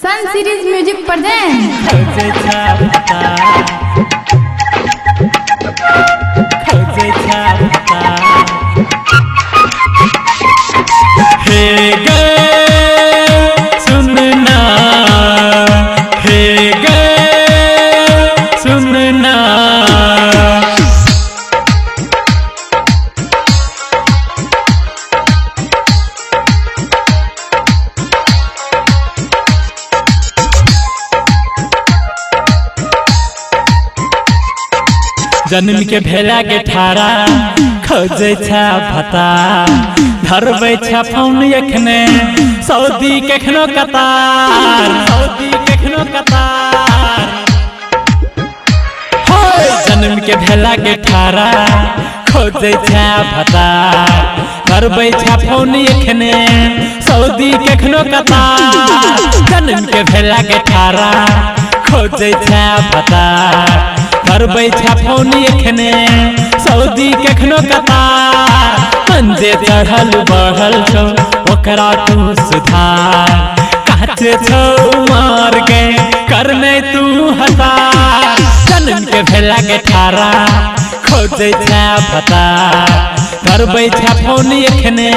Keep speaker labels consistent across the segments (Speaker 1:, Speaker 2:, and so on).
Speaker 1: सन series music present.
Speaker 2: हे गे सुनना, हे गे सुनना, जन्म के भेला के ठारा खोजे छा भता धरबै छा फोन एखने सऊदी केखनो कतार, सऊदी केखनो कतार। होय जन्म के भेला के ठारा खोजे छा भता धरबै छा फोन एखने सऊदी केखनो कतार। जन्म के भेला के ठारा खोजे छा भता धरबै छा फोन एखने सऊदी केखनो कतार। मंजे चढ़ल बढ़ल छौ ओकरा तू सुधार, काचे छौ मार के करने तू हतार। जन्म के भेला के ठारा खोजे छा भता धरबै छा फोन एखने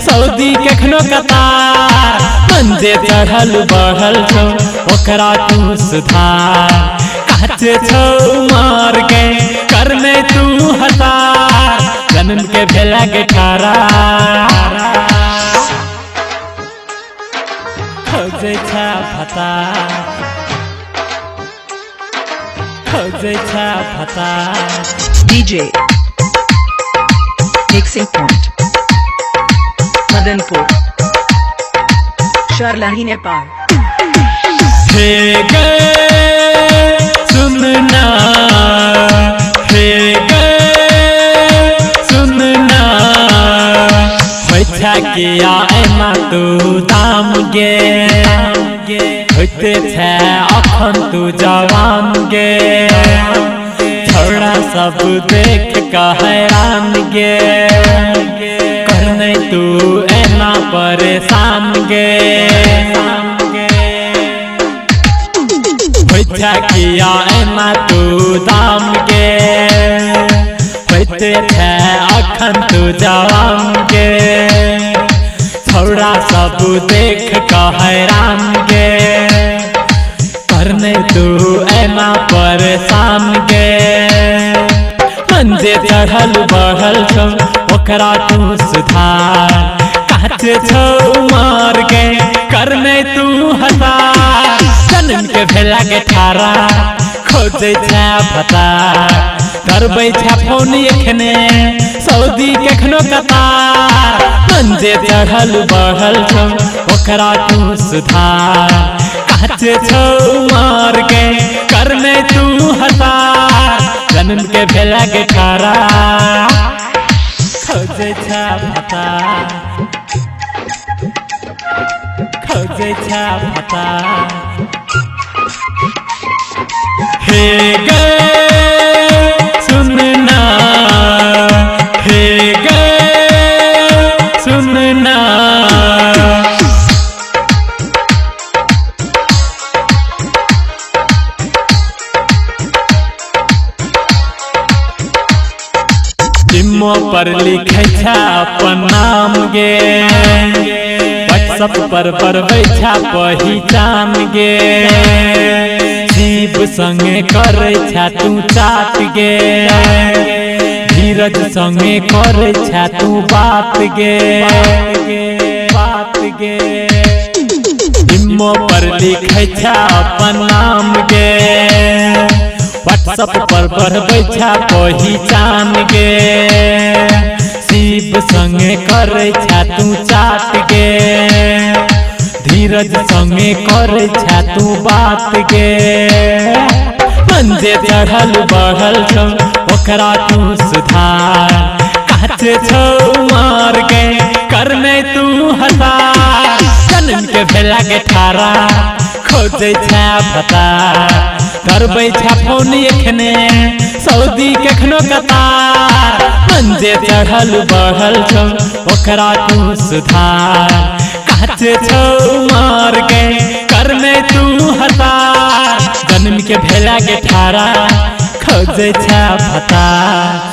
Speaker 2: सऊदी केखनो कतार। मंजे चढ़ल बढ़ल छौ ओकरा तू सुधार, काचे छौ मार के करने तू हतार। जन्म के भेला के ठारा खोजे छा भता, खोजे छा भता।
Speaker 3: DJ Mixing Point Madanpur Sharlahi Nepal
Speaker 2: हे गे सुनना, हे गे सुनना, होइछा के आएमा तू दाम गे, होइते छे अखन तू जवान गे। छोड़ा सब देख का हैरान गे, करने तू एना परेशान गे। होइछा किया एना तू दाम गे, होइते छे अखन तू जवान गे। छोड़ा सब देख का हैरान गे, करने तू एना परेशान गे। मंजे चढ़ल बढ़ल छौ ओकरा तू सुधार, काचे छौ मार के करने तू हतार। जन्म के भेला के ठारा खोजे छा भता धरबै छा फोन एखने सऊदी केखनो कतार। मंजे चढ़ल बढ़ल छौ ओकरा तू सुधार, काचे छौ मार के करने तू हतार। जन्म के भेला के ठारा खोजे छा भता, खोजे छा भता। हे गे सुनना, हे गे सुनना, जिम्मो पर लिखे छा अपन नाम गे, व्हाट्सएप पर बढ़बै छा पहचान गे। शिव संगे करे छा तू चाट गे, धीरज संगे करे छा तू बात गे, बात गे। जिम्मो पर लिखे छा अपन नाम गे, व्हाट्सएप पर बढ़बै छा पहचान गे। शिव संगे करे छा तू चाट गे, धीरज संगे करे छा तू बात गे। मंजे चढ़ल बढ़ल छौ ओकरा तू सुधार, काचे छौ मार के करने तू हतार। जन्म के भेला के ठारा खोजे छा भता धरबै छा फोन एखने सऊदी केखनो कतार। मंजे चढ़ल बढ़ल छौ ओकरा तू सुधार, काचे छौ मार के करने भेला के ठारा खोजे छा भता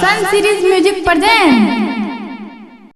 Speaker 1: सन सीरीज म्यूजिक प्रेजेंट